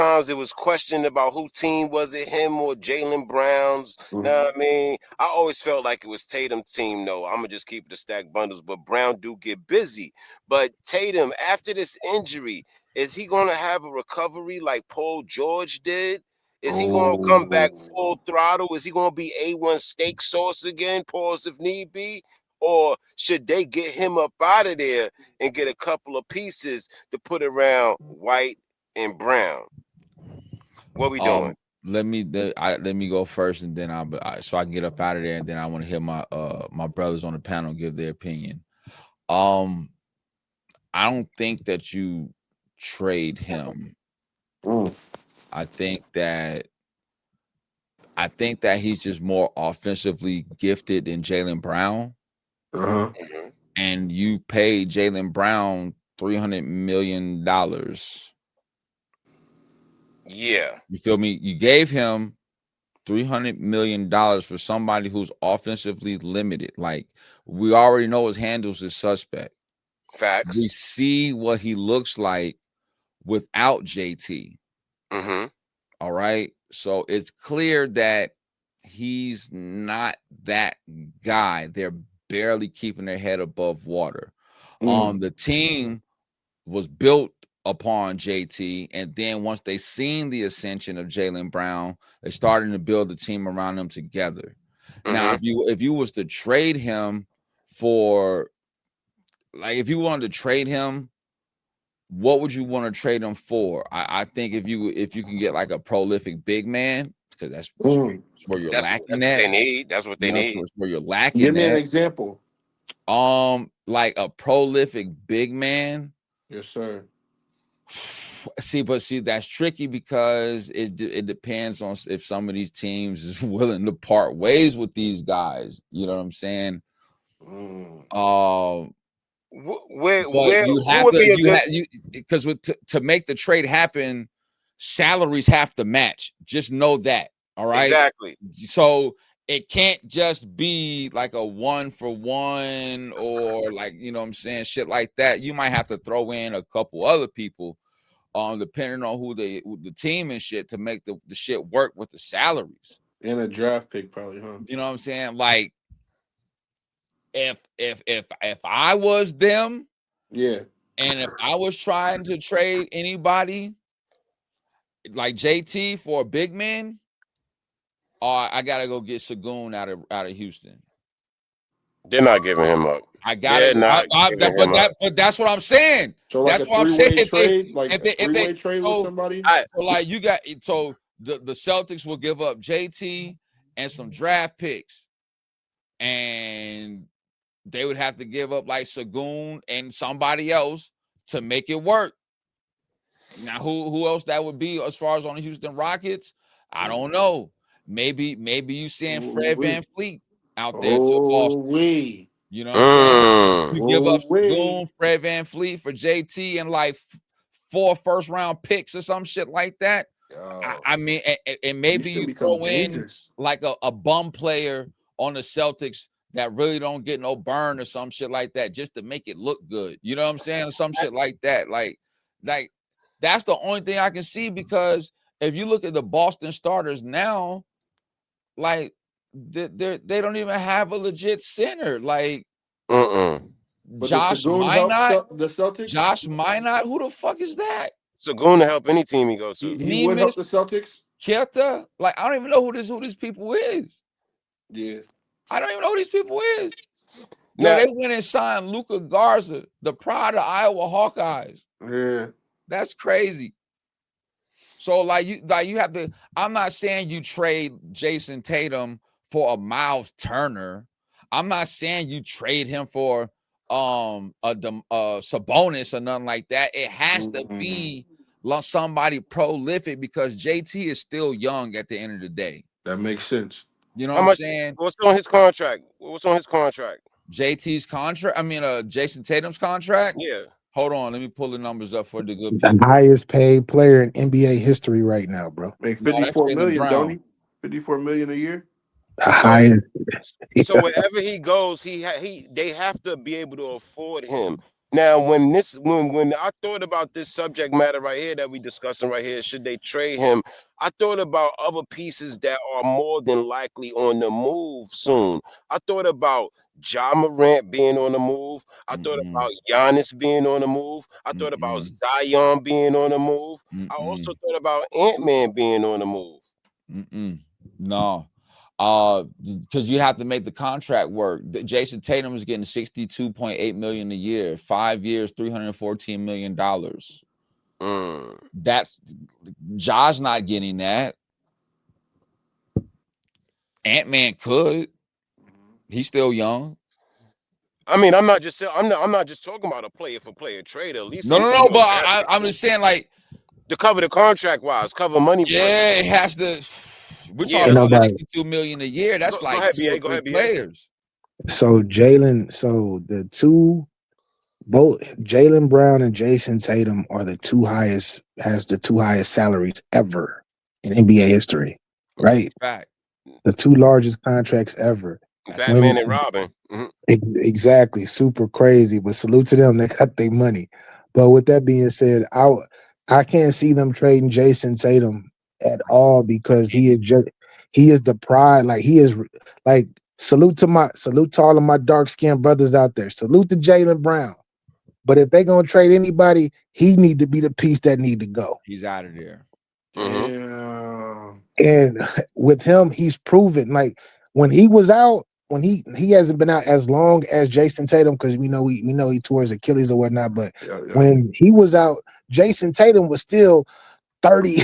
times it was questioned about who team was it, him or Jaylen Brown's. Know what I mean? I always felt like it was Tatum's team, though. I'm going to just keep the stack bundles, but Brown do get busy. But Tatum, after this injury, is he going to have a recovery like Paul George did? Is he going to come back full throttle? Is he going to be A1 steak sauce again, pause if need be? Or should they get him up out of there and get a couple of pieces to put around White and Brown? What we doing? Let me go first, and then so I can get up out of there, and then I want to hear my my brothers on the panel give their opinion. I don't think that you trade him. I think that he's just more offensively gifted than Jaylen Brown. And you paid Jaylen Brown $300 million. Yeah. You feel me? You gave him $300 million for somebody who's offensively limited. Like, we already know his handles is suspect. Facts. We see what he looks like without JT. All right. So it's clear that he's not that guy. They're barely keeping their head above water. The team was built upon JT, and then once they seen the ascension of Jaylen Brown, they started to build a team around them together. Now, if you was to trade him for, like, if you wanted to trade him, what would you want to trade him for? I think if you can get like a prolific big man, because that's where you're lacking what at. They need. That's what they need. That's where you're lacking. Give me an example. Like a prolific big man. Yes, sir. See, that's tricky because it depends on if some of these teams is willing to part ways with these guys. You know what I'm saying? Where you have to because to make the trade happen, salaries have to match. Just know that. All right. Exactly. So it can't just be like a 1-for-1 or, like, you know what I'm saying, shit like that. You might have to throw in a couple other people, depending on who the team and shit, to make the shit work with the salaries. And a draft pick, probably, huh? You know what I'm saying? Like, if I was them, yeah, and if I was trying to trade anybody like JT for a big man, I gotta go get Sagoon out of Houston. They're not giving him up. I got it. But that's what I'm saying. So like that's what I'm saying. Trade, like a three-way trade with somebody. So like you got, so the Celtics will give up JT and some draft picks, and they would have to give up like Sagoon and somebody else to make it work. Now, who else that would be as far as on the Houston Rockets? I don't know. Maybe you seeing Fred VanVleet out there to Boston. You know what I'm saying? You give up Sagoon, Fred VanVleet for JT and like 4 first-round picks or some shit like that. I mean, and maybe you throw in like a bum player on the Celtics that really don't get no burn or some shit like that, just to make it look good. You know what I'm saying? Or some shit like that. Like that's the only thing I can see, because if you look at the Boston starters now, like they don't even have a legit center. Like Josh Minot, the Celtics. Josh Minot, who the fuck is that? Sagoon to help any team he goes to. He would help the Celtics. Keta, like I don't even know who these people is. Yeah, I don't even know who these people is. No, they went and signed Luka Garza, the pride of Iowa Hawkeyes. Yeah, that's crazy. So like you have to. I'm not saying you trade Jayson Tatum for a Miles Turner. I'm not saying you trade him for a Sabonis or nothing like that. It has to be somebody prolific, because JT is still young at the end of the day. That makes sense. You know what I'm saying? What's on his contract? What's on his contract? JT's contract? I mean, Jayson Tatum's contract? Yeah. Hold on, let me pull the numbers up for the good people. The highest paid player in NBA history right now, bro. Make 54 million, don't he? 54 million a year. The highest. So wherever he goes, they have to be able to afford him. Now, when I thought about this subject matter right here that we discussing right here, should they trade him? I thought about other pieces that are more than likely on the move soon. I thought about Ja Morant being on the move. I thought Mm-mm. about Giannis being on the move. I thought about Mm-mm. Zion being on the move. I also Mm-mm. thought about Ant-Man being on the move. Mm-mm. No. Because you have to make the contract work. Jayson Tatum is getting $62.8 million a year, 5 years, $314 million. Mm. That's Ja's not getting that. Ant-Man could. He's still young. I mean, I'm not just talking about a player for player trade. At least No, a no, no. But draft pick I'm just saying, like, to cover the contract wise, cover money wise. yeah, it has to. We're Yeah, talking Ain't that's about that. nobody. $62 million a year. That's Go like ahead, 2 or BA. Go 3 ahead, BA. players. So the two, both Jaylen Brown and Jason Tatum are the two highest salaries ever in NBA history, That's a right? fact. The two largest contracts ever. That's a Batman When and Robin. Mhm. exactly, super crazy. But salute to them, they got their money. But with that being said, I can't see them trading Jason Tatum at all because he is the pride. Like he is like salute to all of my dark skinned brothers out there. Salute to Jaylen Brown. But if they gonna trade anybody, he need to be the piece that need to go. He's out of there. Mhm. Damn. And with him, he's proven like when he was out, when he hasn't been out as long as Jason Tatum because we know he tore his Achilles or whatnot. But Yeah, yeah. when he was out, Jason Tatum was still 30,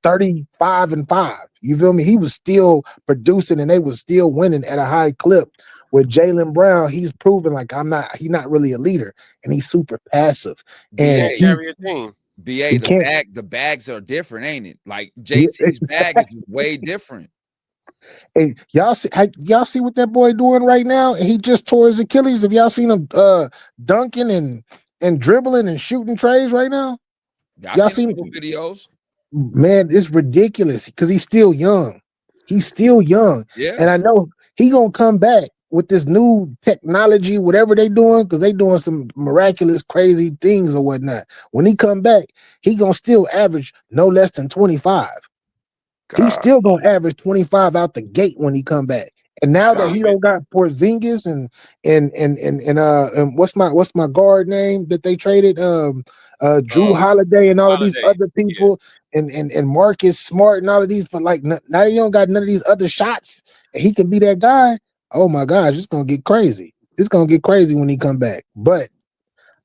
35 and 5. You feel me? He was still producing and they was still winning at a high clip. With Jaylen Brown, he's proven like he's not really a leader and he's super passive. And Can't BA, he carry a team. BA, he can't the bags are different, ain't it? Like yeah, JT's bag is way different. hey, y'all see what that boy doing right now? And he just tore his Achilles. Have y'all seen him dunking and dribbling and shooting trays right now? I Y'all seen a seen couple videos. man, it's ridiculous because he's still young. He's still young. Yeah. And I know he gonna come back with this new technology, whatever they doing, because they doing some miraculous, crazy things or whatnot. When he come back, he gonna still average no less than 25. He's God, still gonna average 25 out the gate when he come back. And now that Nah, he God. don't got Porzingis and what's my guard name that they traded Drew um, Holiday and all of these Holiday. other Yeah. people and Marcus Smart and all of these, but like now he don't got none of these other shots and he can be that guy. Oh my gosh, it's gonna get crazy. It's gonna get crazy when he come back. But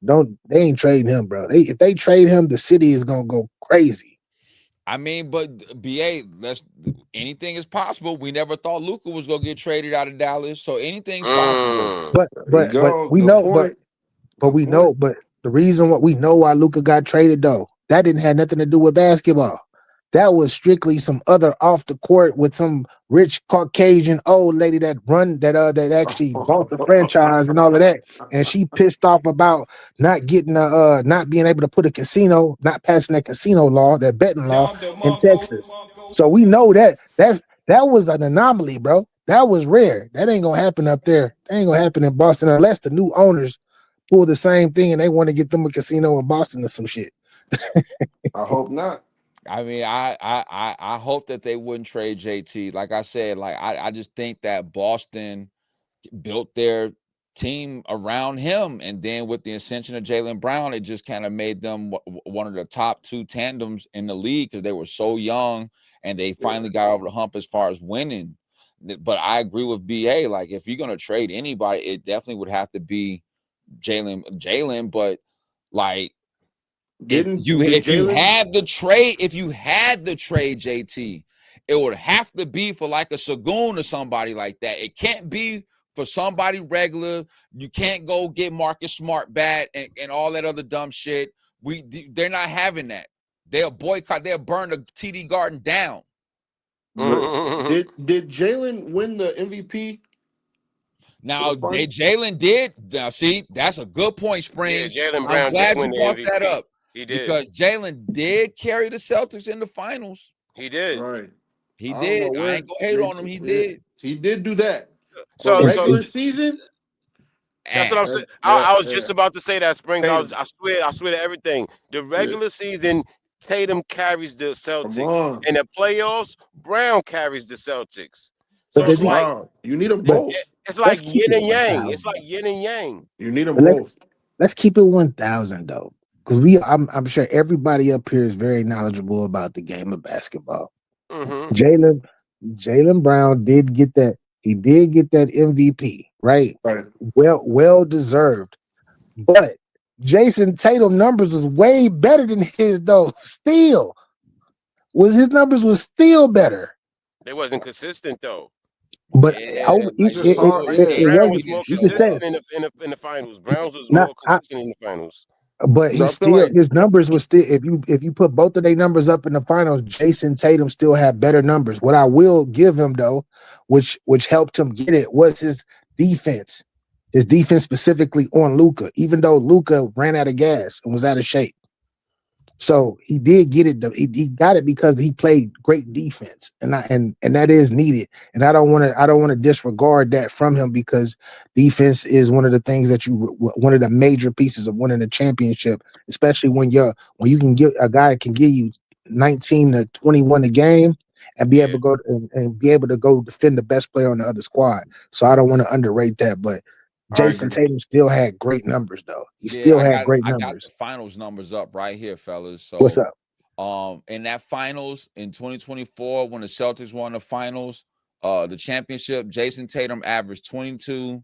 don't they ain't trading him, bro. If they trade him, the city is gonna go crazy. I mean, but BA, anything is possible. We never thought Luka was gonna get traded out of Dallas, so anything's possible. Mm. But There you but but go. we Good know, point. but Good we point. know, but the reason what we know why Luca got traded though, that didn't have nothing to do with basketball. That was strictly some other off the court with some rich Caucasian old lady that actually bought the franchise and all of that. And she pissed off about not getting not being able to put a casino, not passing that casino law, that betting law in Texas. So we know that was an anomaly, bro. That was rare. That ain't gonna happen up there. That ain't gonna happen in Boston unless the new owners pull the same thing and they want to get them a casino in Boston or some shit. I hope not. I mean, I hope that they wouldn't trade JT. Like I said, like I just think that Boston built their team around him, and then with the ascension of Jaylen Brown, it just kind of made them one of the top 2 tandems in the league because they were so young and they finally got over the hump as far as winning. But I agree with BA. Like if you're gonna trade anybody, it definitely would have to be Jaylen. But like if Did you Jalen? had the trade JT, it would have to be for like a Sagoon or somebody like that. It can't be for somebody regular. You can't go get Marcus Smart back and all that other dumb shit. They're not having that. They'll boycott, they'll burn the TD Garden down. But did Jalen win the MVP for the Now, final? Jalen did. Now, see, that's a good point, Yeah, Springs. Jalen I'm Brown did glad you win the brought that MVP. up He did. because Jalen did carry the Celtics in the finals. He did. Right. He I don't know did. I where ain't gonna hate on him. JT. He Yeah, did. he did do that. But So It's, so regular it's season, That's what I'm saying. I was just about to say that, Springs. Tatum. I swear to everything. The regular season, Tatum carries the Come Celtics. on. In the playoffs, Brown carries the Celtics. But So does it's he? like Wow. You need them But both. it's like let's keep yin it and yang. It's 1,000. like yin and yang. You need them But both. let's keep it 1,000 though, because I'm sure everybody up here is very knowledgeable about the game of basketball. Mm-hmm. Jalen Jalen Brown did get that. He did get that MVP, right? Right. Well deserved. But Jason Tatum numbers was way better than his though. Still, was his numbers was still better. They wasn't consistent though. But Yeah, It's just hard. Yeah. it Brown wasn't. was he didn't more You can show say up. consistent in the finals. Browns was not. more consistent in the finals. But he I feel still like his numbers was still if you put both of their numbers up in the finals, Jason Tatum still had better numbers. What I will give him though, which helped him get it, was his defense. His defense specifically on Luka, even though Luka ran out of gas and was out of shape. So he did get it. He got it because he played great defense, and that is needed. And I don't want to disregard that from him because defense is one of the things that one of the major pieces of winning a championship, especially when you can get a guy that can give you 19 to 21 a game and be able Yeah. to go and be able to go defend the best player on the other squad. So I don't want to underrate that, but I Jason agree. Tatum still had great numbers though. He Yeah, still had great I got the numbers. finals numbers up right here, fellas. What's So up? in that finals in 2024, when the Celtics won the finals, the championship, Jason Tatum averaged 22,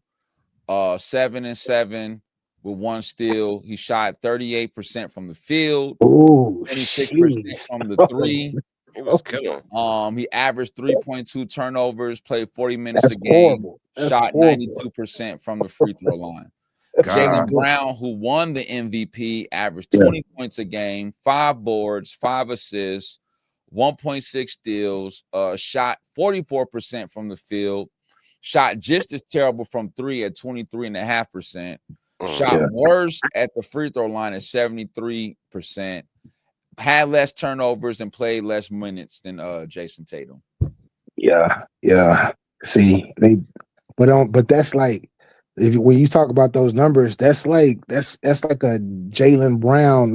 7 and 7 with one steal. He shot 38% from the field, Oh, 26% jeez. from the three. He was killing. He averaged 3.2 turnovers, played 40 minutes That's a game, horrible. That's shot horrible. 92% from the free throw line. That's Jaylen God. horrible. Brown, who won the MVP, averaged Yeah. 20 points a game, 5 boards, 5 assists, 1.6 steals, shot 44% from the field, shot just as terrible from three at 23.5%, shot Yeah. worse at the free throw line at 73%, had less turnovers and played less minutes than Jayson Tatum. Yeah. Yeah. See, but that's like when you talk about those numbers, that's like a Jaylen Brown.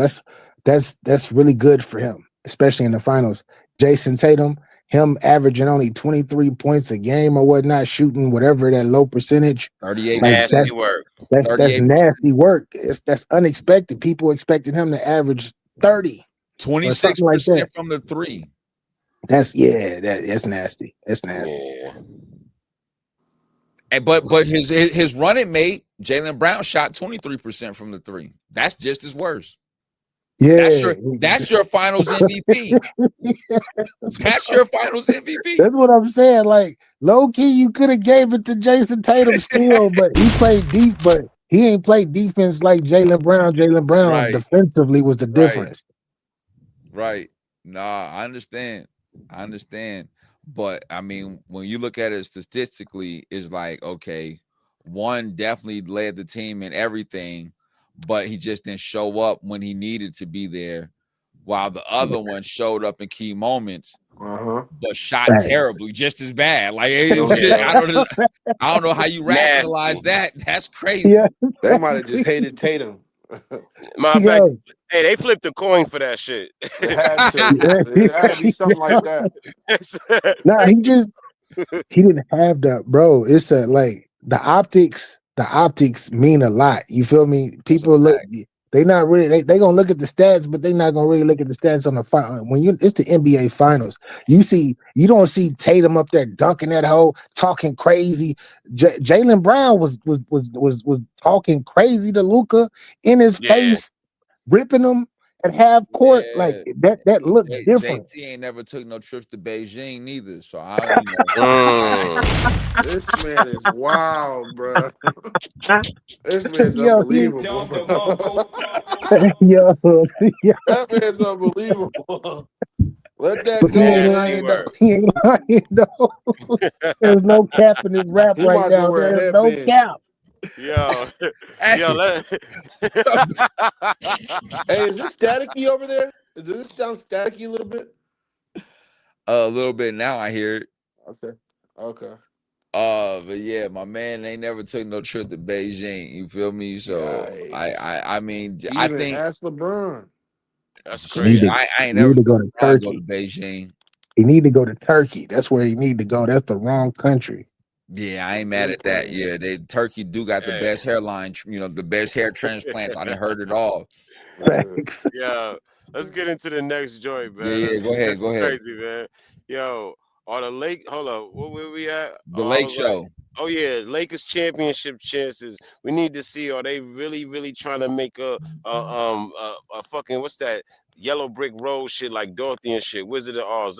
That's really good for him, especially in the finals. Jason Tatum, him averaging only 23 points a game or whatnot, shooting whatever that low percentage. Like 38%. Nasty work. that's 38%. nasty work. That's unexpected. People expected him to average 30 or something like 26% that. from the three. That's nasty. That's nasty. Yeah. And but his running mate, Jaylen Brown, shot 23% from the three. That's just as worse. Yeah. That's your finals MVP. That's your finals MVP. That's what I'm saying. Like low key, you could have gave it to Jason Tatum still, but he played deep, but he ain't played defense like Jaylen Brown. Jaylen Brown Right. defensively was the Right. difference. Right. Nah, I understand. But I mean, when you look at it statistically, it's like, okay, one definitely led the team in everything, but he just didn't show up when he needed to be there, while the other one showed up in key moments, but shot Facts. terribly, just as bad. Like Yeah. I don't know how you rationalize Nasty. that. That's crazy. Yeah. They might have just hated Tatum. My fact, Yo. hey, they flipped a coin for that shit. It had to. It had to be something like that. Nah, he didn't have that, bro. It's like the optics mean a lot. You feel me? That's a People look, fact. they not really they gonna look at the stats, but they not gonna really look at the stats on the final. It's the NBA finals. You don't see Tatum up there dunking that hole, talking crazy. Jaylen Brown was talking crazy to Luka in his Yeah. face, ripping him at half court. Like Yeah. that looked different. JT ain't never took no trips to Beijing neither. So I don't, Mm. This man is wild, bro. This man's Yo, unbelievable. yo, yo. That man's unbelievable. Let that But he go, ain't Nasty man. lying though. work. He ain't lying though. There's no cap in his rap He right might as well now. wear a There's no headband. cap. Yo, yo, hey, let. Hey, is this staticky over there? Does this sound staticky a little bit? a little bit now I hear it. Okay. Okay. But yeah, my man ain't never took no trip to Beijing. You feel me? So Yikes. I mean, He I even think asked LeBron. That's He need shit. to crazy. I ain't he never need to seen go to LeBron go to Turkey. Beijing. He need to go to Turkey. That's where he need to go. That's the wrong country. Yeah, I The ain't mad blue at that. place. Yeah, Turkey do got the Hey. best hairline, the best hair transplants. I done heard it all. Yeah. Facts. Yeah, let's get into the next joint, Yeah, man. yeah. Go ahead, This go is ahead. crazy, man. Yo, are the Lake? Hold up, where we at? The Oh, I Lake was like, Show. oh yeah, Lakers championship chances. We need to see. Are they really, really trying to make a fucking what's that yellow brick road shit like Dorothy and shit, Wizard of Oz?